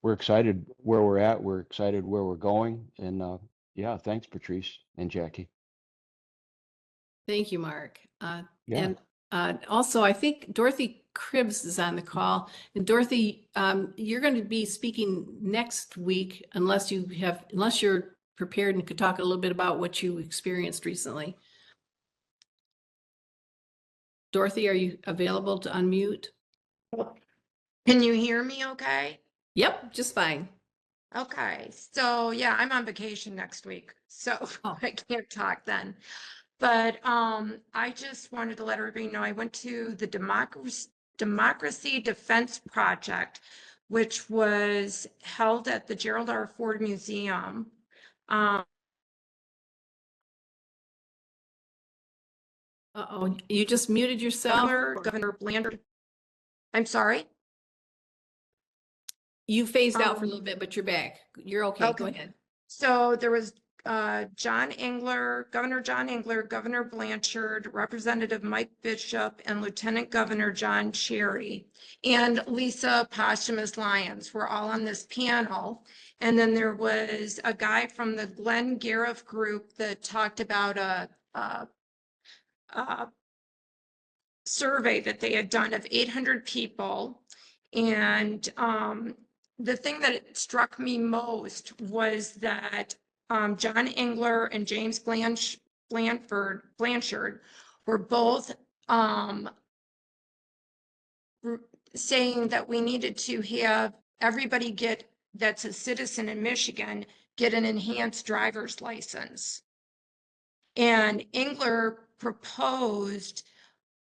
S8: we're excited where we're at. We're excited where we're going, and yeah, thanks, Patrice and Jacky.
S1: Thank you, Mark.
S8: Yeah.
S1: And also, I think Dorothy Cribbs is on the call. And Dorothy, you're going to be speaking next week, unless you're prepared and could talk a little bit about what you experienced recently. Dorothy, are you available to unmute?
S9: Can you hear me okay?
S1: Yep, just fine.
S9: Okay, so yeah, I'm on vacation next week, so
S1: Oh.
S9: I can't talk then. But I just wanted to let everybody know I went to the Democracy Defense Project, which was held at the Gerald R. Ford Museum.
S1: Uh-oh, you just muted yourself.
S9: Governor Blanchard. I'm sorry?
S1: You phased out for a little bit, but you're back. You're okay. Go ahead.
S9: So there was Governor John Engler, Governor Blanchard, Representative Mike Bishop, and Lieutenant Governor John Cherry, and Lisa Posthumous Lyons were all on this panel. And then there was a guy from the Glenn Gariff group that talked about a survey that they had done of 800 people. And the thing that struck me most was that John Engler and James Blanchard were both saying that we needed to have everybody that's a citizen in Michigan get an enhanced driver's license. And Engler proposed,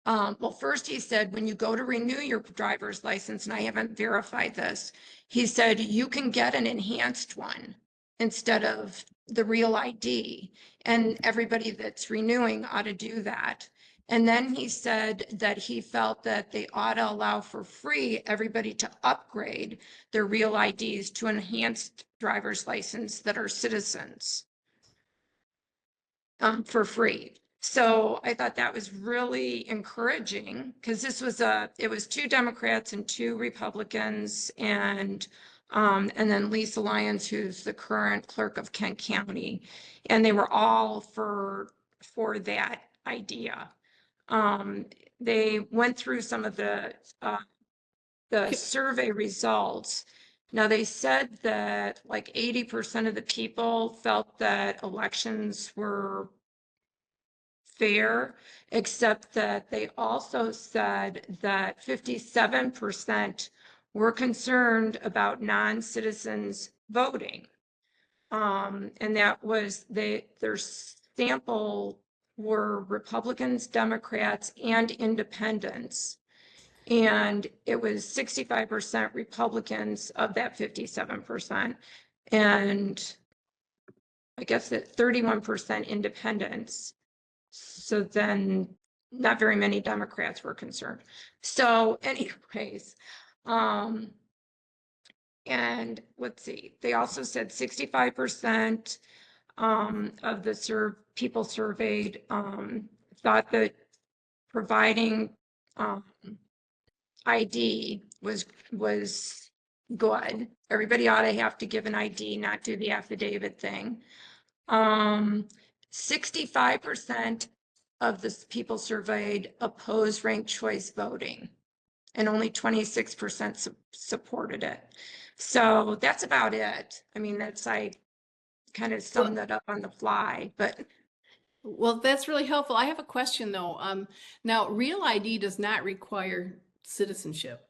S9: well, first he said, when you go to renew your driver's license, and I haven't verified this, he said, you can get an enhanced one instead of the real ID. And everybody that's renewing ought to do that. And then he said that he felt that they ought to allow for free everybody to upgrade their real IDs to enhanced driver's license that are citizens for free. So I thought that was really encouraging, because it was 2 Democrats and 2 Republicans, and then Lisa Lyons, who's the current clerk of Kent County, and they were all for that idea. They went through some of the survey results. Now, they said that like 80% of the people felt that elections were fair, except that they also said that 57% were concerned about non-citizens voting. And that was their sample were Republicans, Democrats, and independents. And it was 65% Republicans of that 57%. And I guess that 31% independents. So then not very many Democrats were concerned. So anyways, and let's see, they also said 65% of the people surveyed thought that providing ID was good. Everybody ought to have to give an ID, not do the affidavit thing. 65% of the people surveyed opposed ranked choice voting, and only 26% supported it. So that's about it. I mean, that's, I kind of summed that up on the fly, but.
S1: Well, that's really helpful. I have a question though. Now, Real ID does not require citizenship.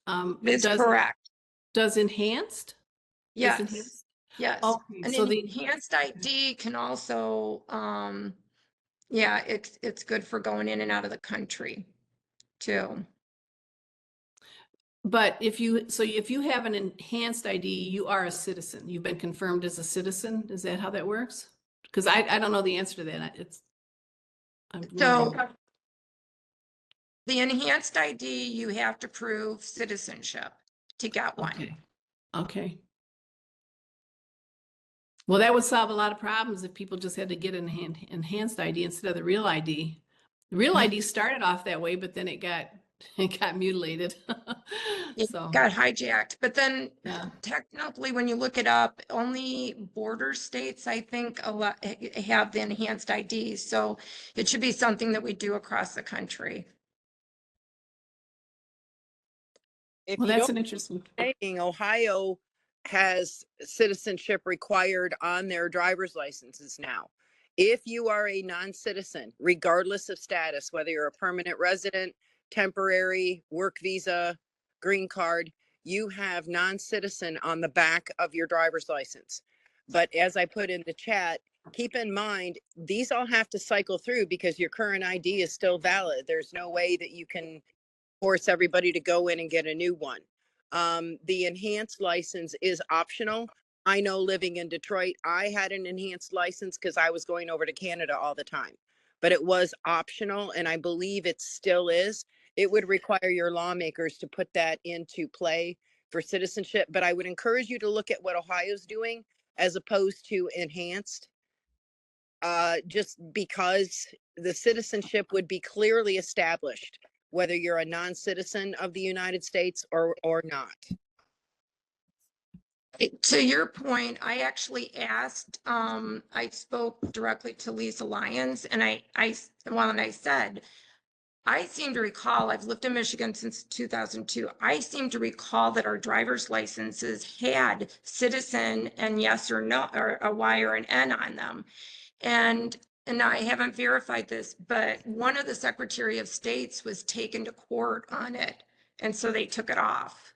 S9: That's correct.
S1: Does enhanced?
S9: Yes.
S1: Does enhanced?
S9: Yes.
S1: Okay,
S9: An
S1: so
S9: enhanced ID can also, yeah, it's good for going in and out of the country too.
S1: But if you have an enhanced ID, you are a citizen. You've been confirmed as a citizen. Is that how that works? Because I don't know the answer to that.
S9: So the enhanced ID, you have to prove citizenship to get one.
S1: Okay. Okay. Well, that would solve a lot of problems if people just had to get an enhanced ID instead of the real ID. The real ID started off that way, but then it got mutilated.
S9: It
S1: So
S9: got hijacked. But then
S1: yeah.
S9: technically, when you look it up, only border states, I think, have the enhanced IDs. So it should be something that we do across the country.
S10: If
S1: Well,
S10: you
S1: that's
S10: don't
S1: an interesting.
S10: saying, Ohio has citizenship required on their driver's licenses now. If you are a non-citizen, regardless of status, whether you're a permanent resident, temporary, work visa, green card, you have non-citizen on the back of your driver's license. But as I put in the chat, keep in mind, these all have to cycle through because your current ID is still valid. There's no way that you can force everybody to go in and get a new one. The enhanced license is optional. I know living in Detroit, I had an enhanced license because I was going over to Canada all the time, but it was optional, and I believe it still is. It would require your lawmakers to put that into play for citizenship, but I would encourage you to look at what Ohio's doing as opposed to enhanced, just because the citizenship would be clearly established, whether you're a non-citizen of the United States or not.
S9: To your point, I actually asked, I spoke directly to Lisa Lyons, and I said, I seem to recall, I've lived in Michigan since 2002. I seem to recall that our driver's licenses had citizen and yes or no, or a Y or an N on them. And I haven't verified this, but one of the Secretary of States was taken to court on it. And so they took it off.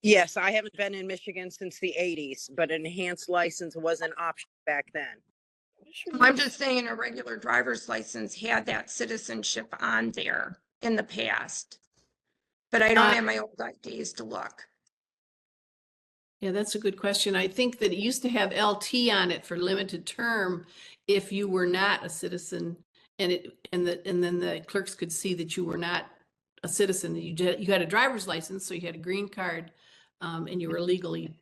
S10: Yes, I haven't been in Michigan since the 80s, but an enhanced license was an option back then.
S9: I'm just saying a regular driver's license had that citizenship on there in the past, but I don't have my old IDs to look.
S1: Yeah, that's a good question. I think that it used to have LT on it for limited term if you were not a citizen, and then the clerks could see that you were not a citizen. You had a driver's license, so you had a green card, and you were legally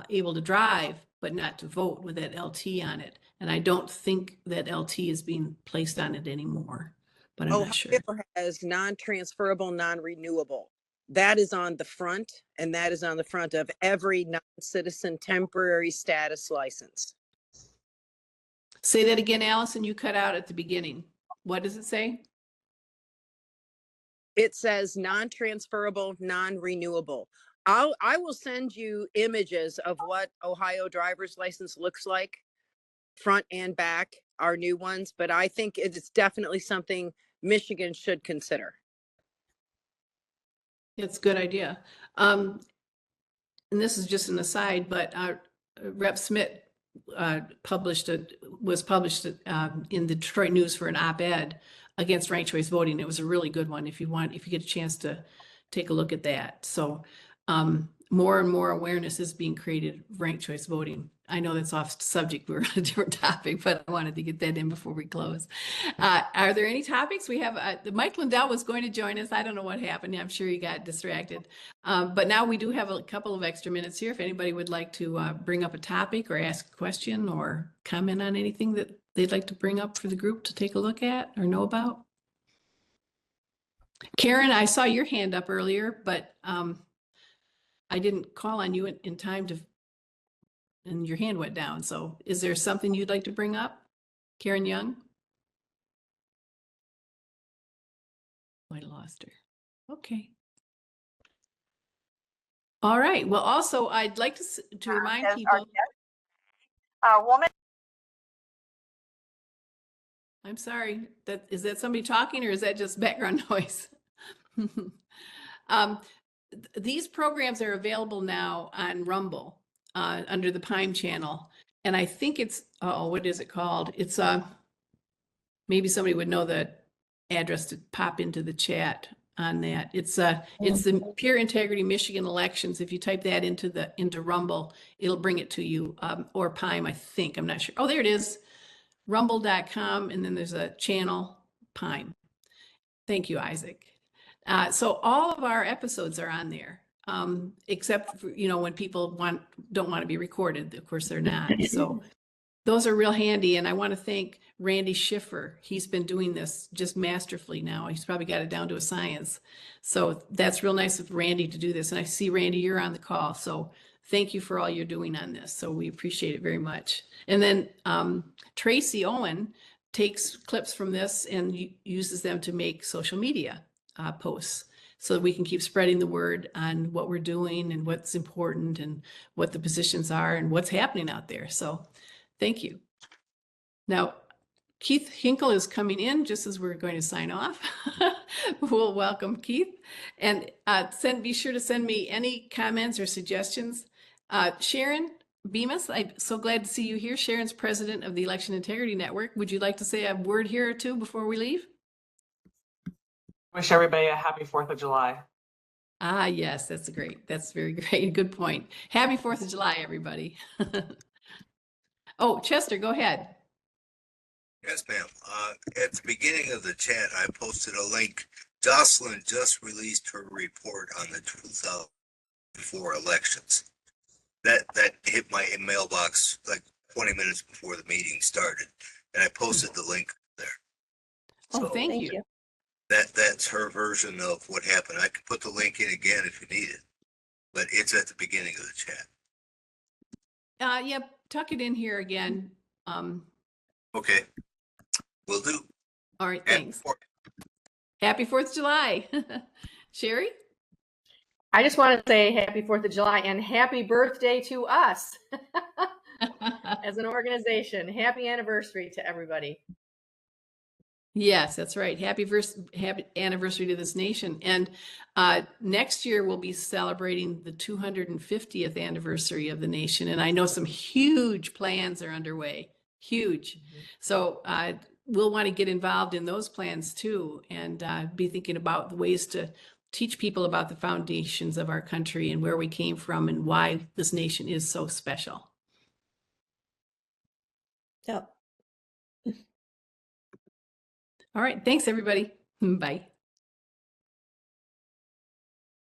S1: able to drive, but not to vote with that LT on it. And I don't think that LT is being placed on it anymore, but I'm not sure.
S10: Ohio has non-transferable, non-renewable. That is on the front, and that is on the front of every non-citizen temporary status license.
S1: Say that again, Allison, you cut out at the beginning. What does it say?
S10: It says non-transferable, non-renewable. I will send you images of what Ohio driver's license looks like, front and back, our new ones, but I think it's definitely something Michigan should consider.
S1: It's a good idea. And this is just an aside, but Rep. Smith was published in the Detroit News for an op-ed against ranked choice voting. It was a really good one if you get a chance to take a look at that. So more and more awareness is being created of ranked choice voting. I know that's off subject. We're on a different topic, but I wanted to get that in before we close. Are there any topics? We have Mike Lindell was going to join us. I don't know what happened. I'm sure he got distracted. But now we do have a couple of extra minutes here. If anybody would like to bring up a topic or ask a question or comment on anything that they'd like to bring up for the group to take a look at or know about. Karen, I saw your hand up earlier, but I didn't call on you in time to, and your hand went down. So is there something you'd like to bring up? Karen Young? I lost her. Okay. All right. Well, also, I'd like to remind people.
S2: Woman.
S1: I'm sorry. Is that somebody talking or is that just background noise? These programs are available now on Rumble under the PIME channel. And I think it's, what is it called? It's maybe somebody would know the address to pop into the chat on that. It's the Pure Integrity Michigan Elections. If you type that into Rumble, it'll bring it to you, or PIME, I think. I'm not sure. Oh, there it is. Rumble.com, and then there's a channel, PIME. Thank you, Isaac. So all of our episodes are on there, except for, when people don't want to be recorded. Of course, they're not. So those are real handy. And I want to thank Randy Schiffer. He's been doing this just masterfully now. He's probably got it down to a science. So that's real nice of Randy to do this. And I see, Randy, you're on the call. So thank you for all you're doing on this. So we appreciate it very much. And then Tracy Owen takes clips from this and uses them to make social media posts so that we can keep spreading the word on what we're doing and what's important and what the positions are and what's happening out there. So thank you. Now, Keith Hinkle is coming in just as we're going to sign off. We'll welcome Keith, and be sure to send me any comments or suggestions. Sharon Bemis, I'm so glad to see you here. Sharon's president of the Election Integrity Network. Would you like to say a word here or two before we leave?
S11: Wish everybody a happy 4th of July.
S1: Ah, yes, that's great. That's very great. Good point. Happy 4th of July, everybody. Oh, Chester, go ahead.
S12: Yes, ma'am. At the beginning of the chat, I posted a link. Jocelyn just released her report on the 2004 elections. That hit my mailbox like 20 minutes before the meeting started, and I posted the link there.
S1: Oh,
S12: So
S1: thank you.
S12: That's her version of what happened. I can put the link in again if you need it, but it's at the beginning of the chat.
S1: Yep, tuck it in here again.
S12: Okay, will do.
S1: All right, thanks. Happy 4th of July. Sherry?
S13: I just want to say happy 4th of July and happy birthday to us as an organization. Happy anniversary to everybody.
S1: Yes, that's right. Happy anniversary to this nation. And next year we'll be celebrating the 250th anniversary of the nation. And I know some huge plans are underway, huge. So we'll want to get involved in those plans too, and be thinking about the ways to teach people about the foundations of our country and where we came from and why this nation is so special.
S4: Yep.
S1: All right. Thanks, everybody. Bye.